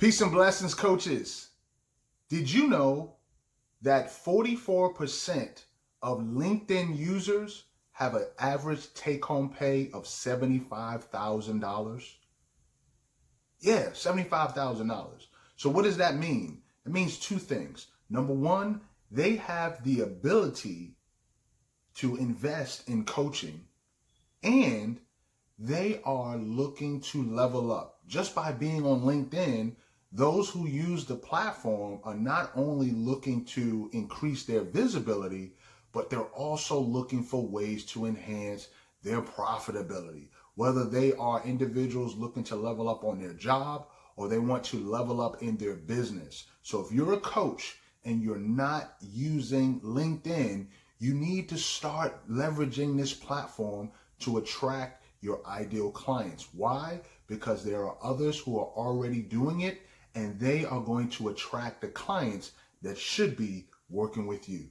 Peace and blessings, coaches. Did you know that 44% of LinkedIn users have an average take-home pay of $75,000? Yeah, $75,000. So what does that mean? It means two things. Number one, they have the ability to invest in coaching, and they are looking to level up. Just by being on LinkedIn, those who use the platform are not only looking to increase their visibility, but they're also looking for ways to enhance their profitability. Whether they are individuals looking to level up on their job or they want to level up in their business. So if you're a coach and you're not using LinkedIn, you need to start leveraging this platform to attract your ideal clients. Why? Because there are others who are already doing it, and they are going to attract the clients that should be working with you.